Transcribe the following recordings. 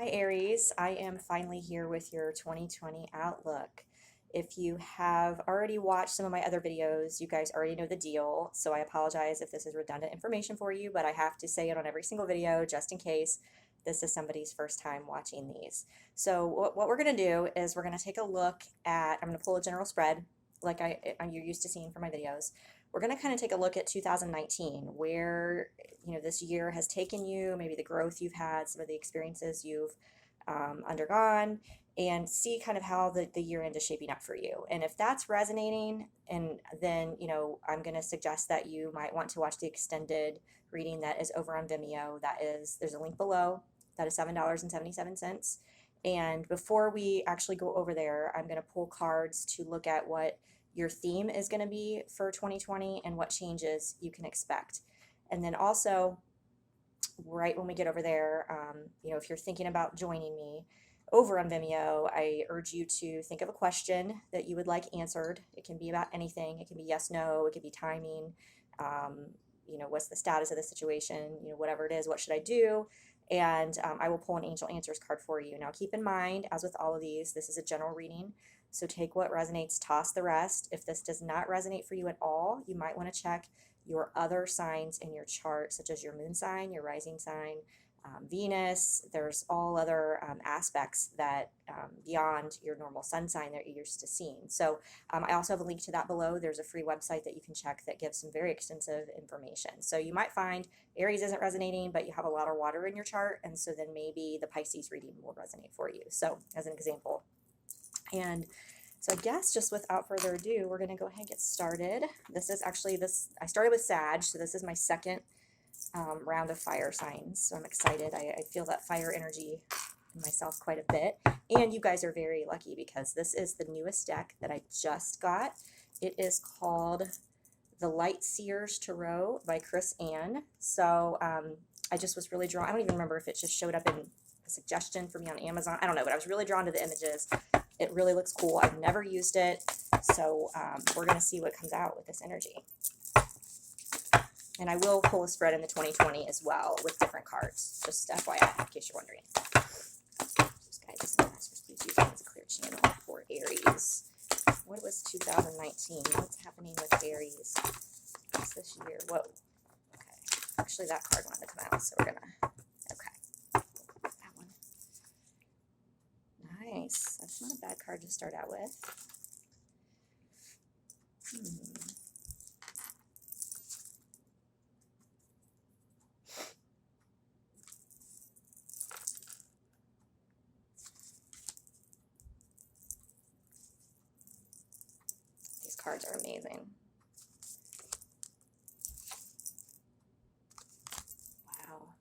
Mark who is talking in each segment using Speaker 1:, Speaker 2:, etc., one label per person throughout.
Speaker 1: Hi Aries, I am finally here with your 2020 outlook. If you have already watched some of my other videos, you guys already know the deal, so I apologize if this is redundant information for you, but I have to say it on every single video just in case this is somebody's first time watching these. So what we're going to do is we're going to take a look at, I'm going to pull a general spread like you're used to seeing from my videos. We're going to kind of take a look at 2019, where this year has taken you, maybe the growth you've had, some of the experiences you've undergone, and see kind of how the year end is shaping up for you. And if that's resonating, and then I'm going to suggest that you might want to watch the extended reading that is over on Vimeo. There's a link below. That is $7.77. And before we actually go over there, I'm going to pull cards to look at what your theme is going to be for 2020 and what changes you can expect. And then also, right when we get over there, if you're thinking about joining me over on Vimeo, I urge you to think of a question that you would like answered. It can be about anything. It can be yes, no. It could be timing. What's the status of the situation? Whatever it is, what should I do? And I will pull an Angel Answers card for you. Now, keep in mind, as with all of these, this is a general reading. So take what resonates, toss the rest. If this does not resonate for you at all, you might want to check your other signs in your chart, such as your moon sign, your rising sign, Venus. There's all other aspects that beyond your normal sun sign that you're used to seeing. So I also have a link to that below. There's a free website that you can check that gives some very extensive information. So you might find Aries isn't resonating, but you have a lot of water in your chart, and so then maybe the Pisces reading will resonate for you. So as an example. And so I guess just without further ado, we're going to go ahead and get started. This is actually I started with Sag, so this is my second round of fire signs. So I'm excited. I feel that fire energy in myself quite a bit. And you guys are very lucky because this is the newest deck that I just got. It is called The Light Seers Tarot by Chris Ann. So I just was really drawn. I don't even remember if it just showed up in a suggestion for me on Amazon. I don't know, but I was really drawn to the images. It really looks cool. I've never used it, so we're going to see what comes out with this energy. And I will pull a spread in the 2020 as well with different cards, just FYI, in case you're wondering. Just guide us and masters, please use as a clear channel for Aries. What was 2019? What's happening with Aries this year? Whoa. Okay. Actually, that card wanted to come out, so we're going to... Okay. That one. Nice. That's not a bad card to start out with. These cards are amazing. Wow.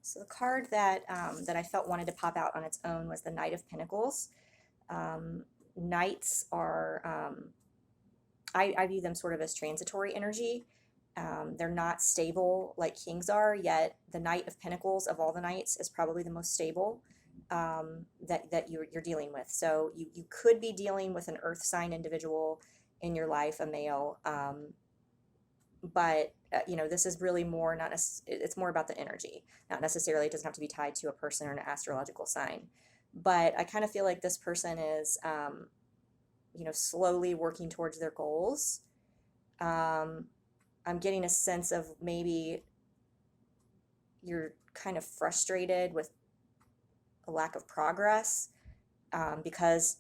Speaker 1: So the card that I felt wanted to pop out on its own was the Knight of Pentacles. Knights are, I view them sort of as transitory energy. They're not stable like kings are, yet the Knight of Pentacles of all the knights is probably the most stable that you're dealing with. So you could be dealing with an earth sign individual in your life, a male, but this is really more it's more about the energy, not necessarily. It doesn't have to be tied to a person or an astrological sign, but I kind of feel like this person is slowly working towards their goals. I'm getting a sense of maybe you're kind of frustrated with a lack of progress because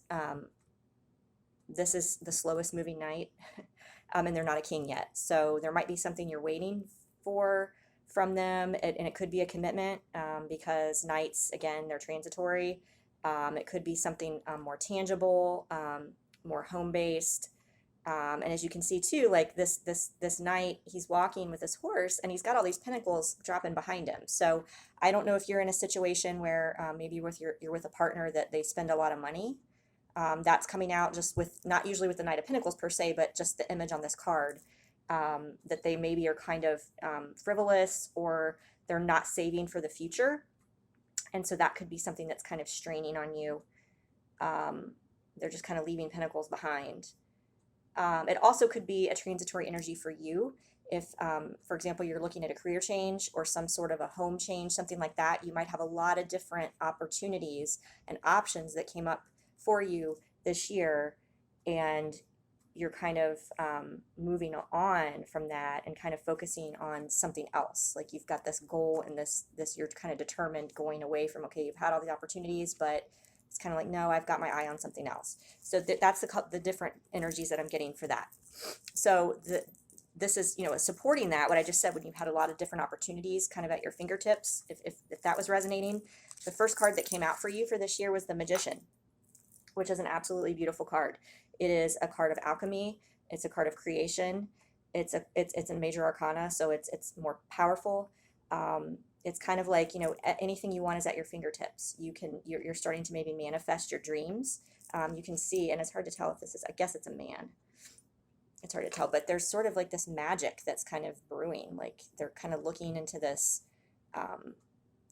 Speaker 1: this is the slowest moving knight. And they're not a king yet. So there might be something you're waiting for from them, and it could be a commitment because knights, again, they're transitory. It could be something more tangible, more home-based. And as you can see too, like this knight, he's walking with this horse, and he's got all these pentacles dropping behind him. So I don't know if you're in a situation where maybe you're with a partner that they spend a lot of money. That's coming out just with, not usually with the Knight of Pentacles per se, but just the image on this card, that they maybe are kind of frivolous, or they're not saving for the future. And so that could be something that's kind of straining on you. They're just kind of leaving pentacles behind. It also could be a transitory energy for you. If, for example, you're looking at a career change or some sort of a home change, something like that, you might have a lot of different opportunities and options that came up for you this year, and you're kind of moving on from that and kind of focusing on something else. Like you've got this goal and this you're kind of determined going away from, okay, you've had all these opportunities, but it's kind of like, no, I've got my eye on something else. So that's the different energies that I'm getting for that. So this is, supporting that, what I just said, when you've had a lot of different opportunities kind of at your fingertips, if that was resonating. The first card that came out for you for this year was the Magician, which is an absolutely beautiful card. It is a card of alchemy. It's a card of creation. It's a major arcana, so it's more powerful. It's kind of like, anything you want is at your fingertips. You're starting to maybe manifest your dreams. You can see, and it's hard to tell if this is, I guess it's a man. It's hard to tell, but there's sort of like this magic that's kind of brewing. Like they're kind of looking into this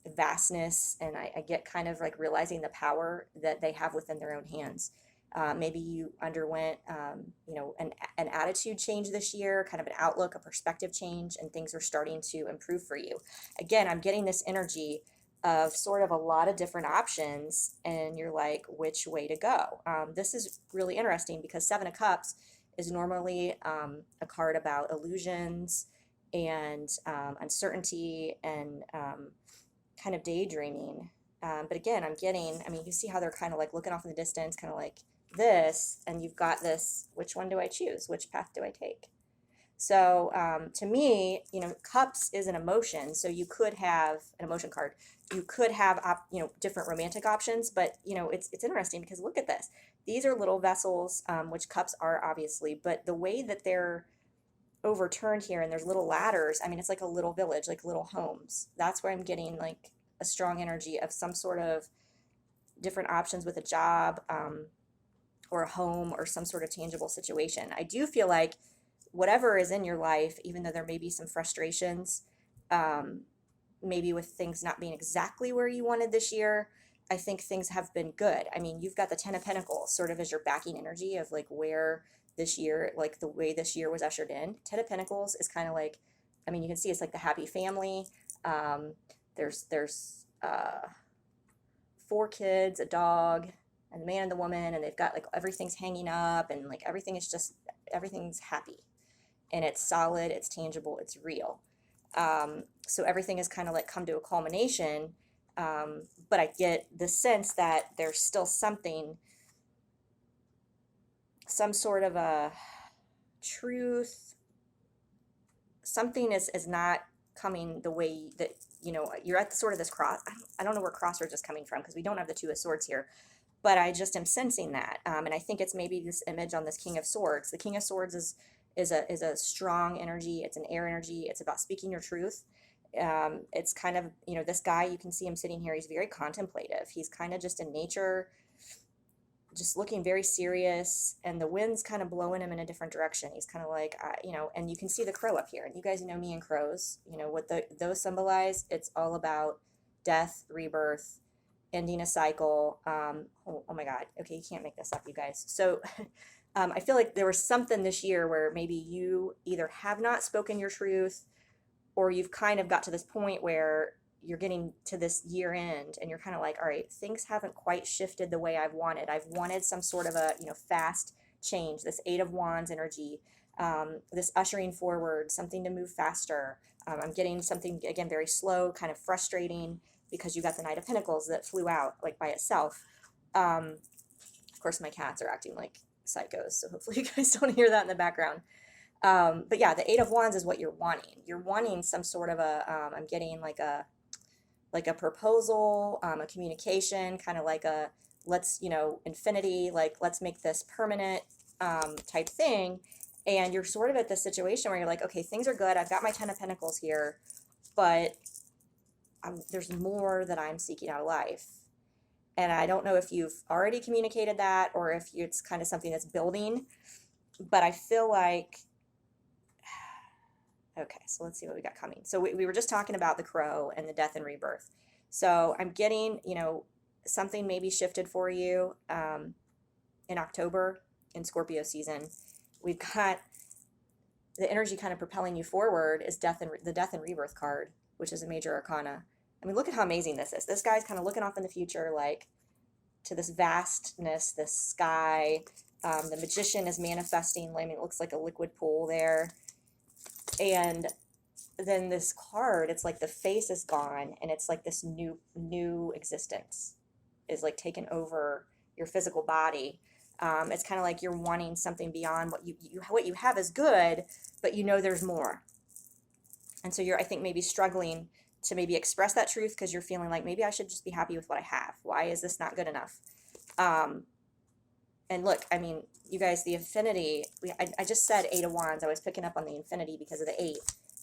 Speaker 1: vastness, and I get kind of like realizing the power that they have within their own hands. Maybe you underwent, an attitude change this year, kind of an outlook, a perspective change, and things are starting to improve for you. Again, I'm getting this energy of sort of a lot of different options, and you're like, which way to go? This is really interesting because Seven of Cups is normally a card about illusions and uncertainty and kind of daydreaming. But again, you see how they're kind of like looking off in the distance, kind of like this, and you've got this, which one do I choose? Which path do I take? So to me, cups is an emotion. So you could have an emotion card. You could have, different romantic options, but, it's interesting because look at this. These are little vessels, which cups are obviously, but the way that they're overturned here and there's little ladders, it's like a little village, like little homes. That's where I'm getting like a strong energy of some sort of different options with a job, or a home or some sort of tangible situation. I do feel like whatever is in your life, even though there may be some frustrations, maybe with things not being exactly where you wanted this year, I think things have been good. You've got the Ten of Pentacles sort of as your backing energy of like where this year, like the way this year was ushered in. Ten of Pentacles is kind of like, you can see it's like the happy family. There's 4 kids, a dog, and the man and the woman, and they've got like everything's hanging up, and like everything's happy, and it's solid, it's tangible, it's real. So everything has kind of like come to a culmination, but I get the sense that there's still some sort of a truth, something is not coming the way that, you're at the sort of this cross. I don't know where crossroads is coming from because we don't have the Two of Swords here, but I just am sensing that. And I think it's maybe this image on this King of Swords. The King of Swords is a strong energy. It's an air energy. It's about speaking your truth. It's kind of, this guy, you can see him sitting here. He's very contemplative. He's kind of just in nature, just looking very serious, and the wind's kind of blowing him in a different direction. He's kind of like, and you can see the crow up here. And you guys know me and crows, what those symbolize. It's all about death, rebirth, ending a cycle. Oh my God. Okay, you can't make this up, you guys. So I feel like there was something this year where maybe you either have not spoken your truth, or you've kind of got to this point where you're getting to this year end and you're kind of like, all right, things haven't quite shifted the way I've wanted. I've wanted some sort of a, fast change, this Eight of Wands energy, this ushering forward, something to move faster. I'm getting something, again, very slow, kind of frustrating, because you got the Knight of Pentacles that flew out like by itself. Of course, my cats are acting like psychos, so hopefully you guys don't hear that in the background. But yeah, the Eight of Wands is what you're wanting. You're wanting some sort of I'm getting like a proposal, a communication, kind of like a, let's, infinity, like let's make this permanent type thing. And you're sort of at this situation where you're like, okay, things are good. I've got my Ten of Pentacles here, but there's more that I'm seeking out of life. And I don't know if you've already communicated that or if it's kind of something that's building, but I feel like Okay, so let's see what we got coming. So we were just talking about the crow and the death and rebirth. So I'm getting, something maybe shifted for you in October in Scorpio season. We've got the energy kind of propelling you forward is the death and rebirth card, which is a major arcana. I mean, look at how amazing this is. This guy's kind of looking off in the future, like to this vastness, this sky. The magician is manifesting. I mean, it looks like a liquid pool there. And then this card, it's like the face is gone, and it's like this new existence is like taken over your physical body. It's kind of like you're wanting something beyond what you have is good, but there's more. And so you're, I think, maybe struggling to maybe express that truth because you're feeling like maybe I should just be happy with what I have. Why is this not good enough? And look, I mean, you guys, the infinity, I just said 8 of Wands. I was picking up on the infinity because of the 8.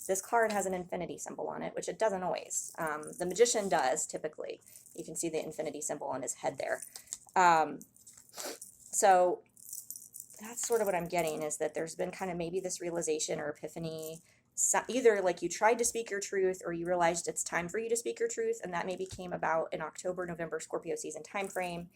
Speaker 1: This card has an infinity symbol on it, which it doesn't always. The magician does, typically. You can see the infinity symbol on his head there. So that's sort of what I'm getting, is that there's been kind of maybe this realization or epiphany. So either like you tried to speak your truth, or you realized it's time for you to speak your truth, and that maybe came about in October, November, Scorpio season time frame.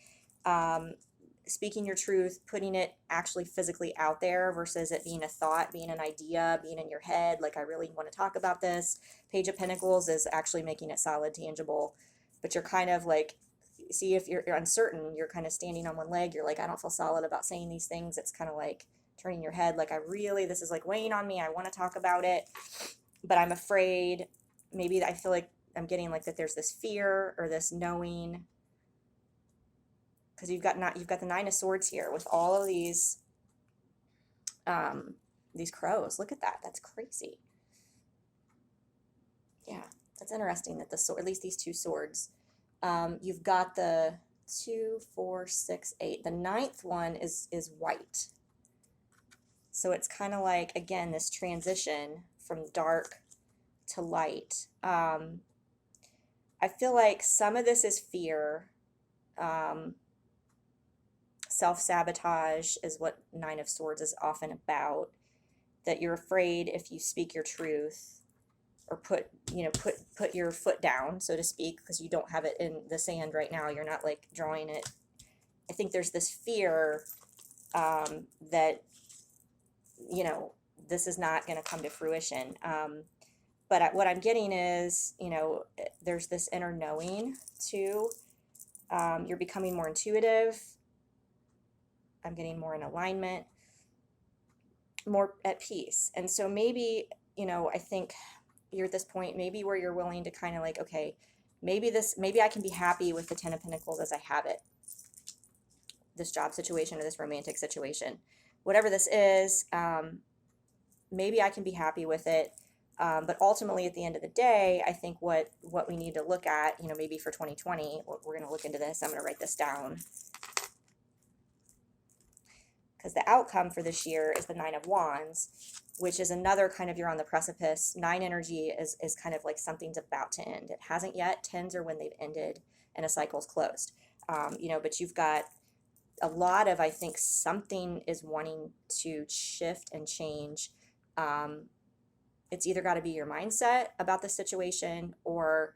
Speaker 1: Speaking your truth, putting it actually physically out there versus it being a thought, being an idea, being in your head, like I really want to talk about this. Page of Pentacles is actually making it solid, tangible, but you're kind of like, see, if you're uncertain, you're kind of standing on one leg, you're like, I don't feel solid about saying these things. It's kind of like turning your head, like this is like weighing on me, I want to talk about it, but I'm afraid. Maybe I feel like I'm getting like that there's this fear or this knowing, because you've got the 9 of Swords here with all of these crows. Look at that. That's crazy. Yeah, that's interesting that the sword, at least these 2 swords. You've got the 2, 4, 6, 8. The 9th one is white. So it's kind of like, again, this transition from dark to light. I feel like some of this is fear. Self-sabotage is what 9 of Swords is often about, that you're afraid if you speak your truth or put your foot down, so to speak, because you don't have it in the sand right now, you're not like drawing it. I think there's this fear that this is not going to come to fruition. But what I'm getting is, there's this inner knowing too. You're becoming more intuitive. I'm getting more in alignment, more at peace. And so maybe, I think you're at this point maybe where you're willing to kind of like, okay, maybe I can be happy with the 10 of Pentacles as I have it. This job situation or this romantic situation, whatever this is, maybe I can be happy with it. But ultimately, at the end of the day, I think what we need to look at, maybe for 2020, we're going to look into this. I'm going to write this down, because the outcome for this year is the 9 of Wands, which is another kind of, you're on the precipice. 9 energy is kind of like something's about to end. It hasn't yet. 10s are when they've ended and a cycle's closed. But you've got a lot of, I think something is wanting to shift and change. It's either got to be your mindset about the situation, or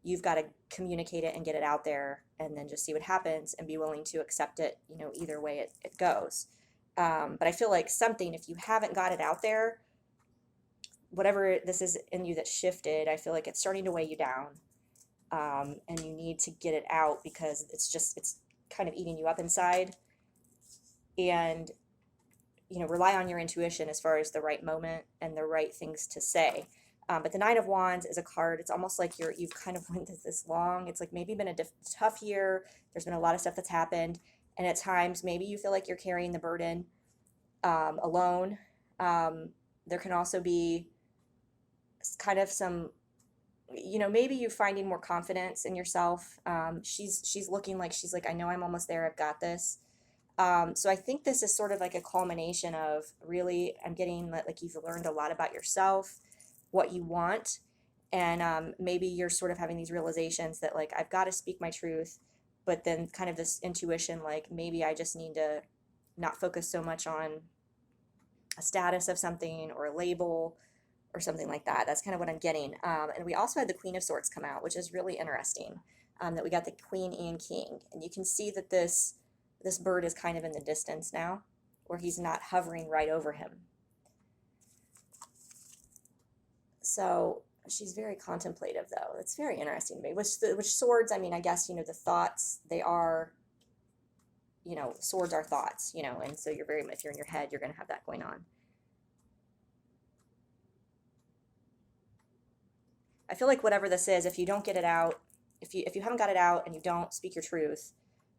Speaker 1: you've got to communicate it and get it out there and then just see what happens and be willing to accept it, either way it goes. But I feel like something, if you haven't got it out there, whatever this is in you that shifted, I feel like it's starting to weigh you down. And you need to get it out, because it's kind of eating you up inside. And, rely on your intuition as far as the right moment and the right things to say. But the 9 of Wands is a card. It's almost like you've kind of went this long. It's like maybe been a tough year. There's been a lot of stuff that's happened. And at times, maybe you feel like you're carrying the burden alone. There can also be kind of some, maybe you finding more confidence in yourself. She's looking like, she's like, I know I'm almost there. I've got this. So I think this is sort of like a culmination of, really, I'm getting like you've learned a lot about yourself, what you want, and maybe you're sort of having these realizations that, like, I've got to speak my truth, but then kind of this intuition, like, maybe I just need to not focus so much on a status of something or a label or something like that. That's kind of what I'm getting. And we also had the Queen of Swords come out, which is really interesting, that we got the Queen and King. And you can see that this bird is kind of in the distance now, where he's not hovering right over him. So she's very contemplative, though. It's very interesting to me. Which swords, I mean, I guess, the thoughts, they are, swords are thoughts, and so if you're in your head, you're going to have that going on. I feel like whatever this is, if you don't get it out, if you haven't got it out and you don't speak your truth,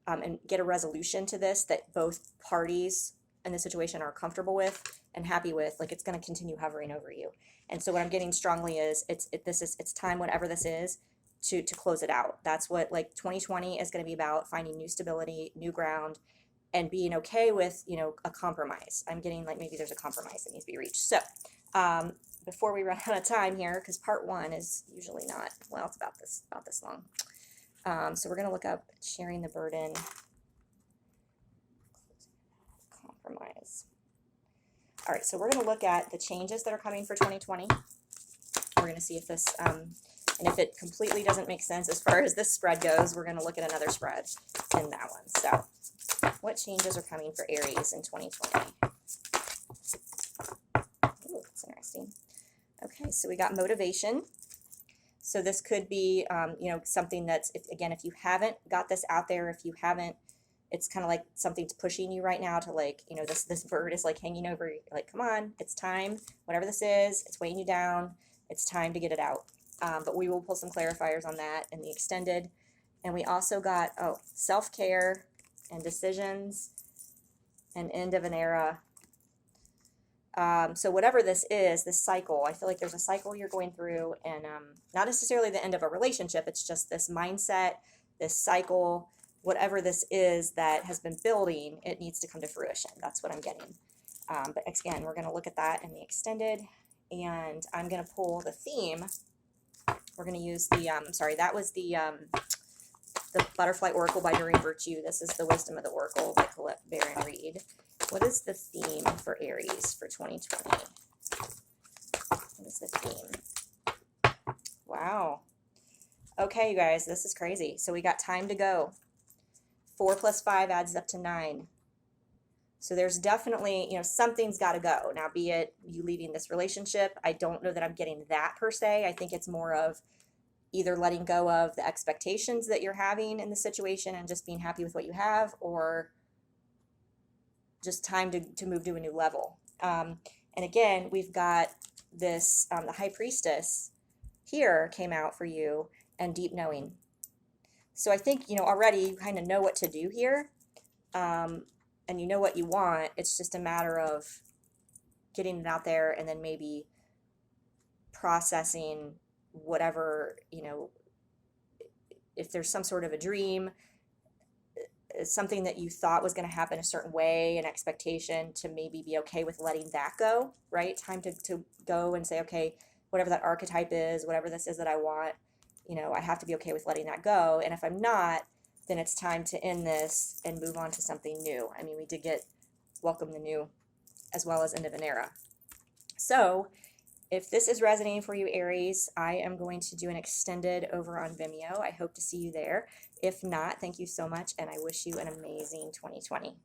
Speaker 1: and get a resolution to this that both parties in the situation are comfortable with and happy with, like, it's going to continue hovering over you. And so what I'm getting strongly is it's time, whatever this is, to close it out. That's what, like, 2020 is going to be about: finding new stability, new ground, and being okay with, a compromise. I'm getting like maybe there's a compromise that needs to be reached. So before we run out of time here, because part one is usually not, well, it's about this long. So we're going to look up sharing the burden, compromise. All right, so we're going to look at the changes that are coming for 2020. We're going to see if this, and if it completely doesn't make sense as far as this spread goes, we're going to look at another spread in that one. So what changes are coming for Aries in 2020? Ooh, that's interesting. Okay, so we got motivation. So this could be, something that's, if you haven't got this out there, if you haven't, it's kind of like something's pushing you right now to, like, this bird is like hanging over you, like, come on, it's time. Whatever this is, it's weighing you down. It's time to get it out. But we will pull some clarifiers on that in the extended. And we also got, self-care and decisions and end of an era. So whatever this is, this cycle, I feel like there's a cycle you're going through, and not necessarily the end of a relationship. It's just this mindset, this cycle, whatever this is that has been building, it needs to come to fruition. That's what I'm getting. But again, we're going to look at that in the extended, and I'm going to pull the theme. We're going to use the, that was the Butterfly Oracle by Doreen Virtue. This is the Wisdom of the Oracle by Colette Baron Reed. What is the theme for Aries for 2020? What is the theme? Wow. Okay, you guys, this is crazy. So we got time to go. 4 + 5 adds up to 9. So there's definitely, something's got to go. Now, be it you leaving this relationship, I don't know that I'm getting that per se. I think it's more of either letting go of the expectations that you're having in the situation and just being happy with what you have, or just time to move to a new level. And again, we've got this, the High Priestess here came out for you, and deep knowing. So I think, already you kind of know what to do here, and you know what you want. It's just a matter of getting it out there, and then maybe processing whatever, if there's some sort of a dream, something that you thought was going to happen a certain way, an expectation, to maybe be okay with letting that go, right? Time to go and say, okay, whatever that archetype is, whatever this is that I want, I have to be okay with letting that go. And if I'm not, then it's time to end this and move on to something new. I mean, we did get Welcome the New as well as End of an Era. So if this is resonating for you, Aries, I am going to do an extended over on Vimeo. I hope to see you there. If not, thank you so much, and I wish you an amazing 2020.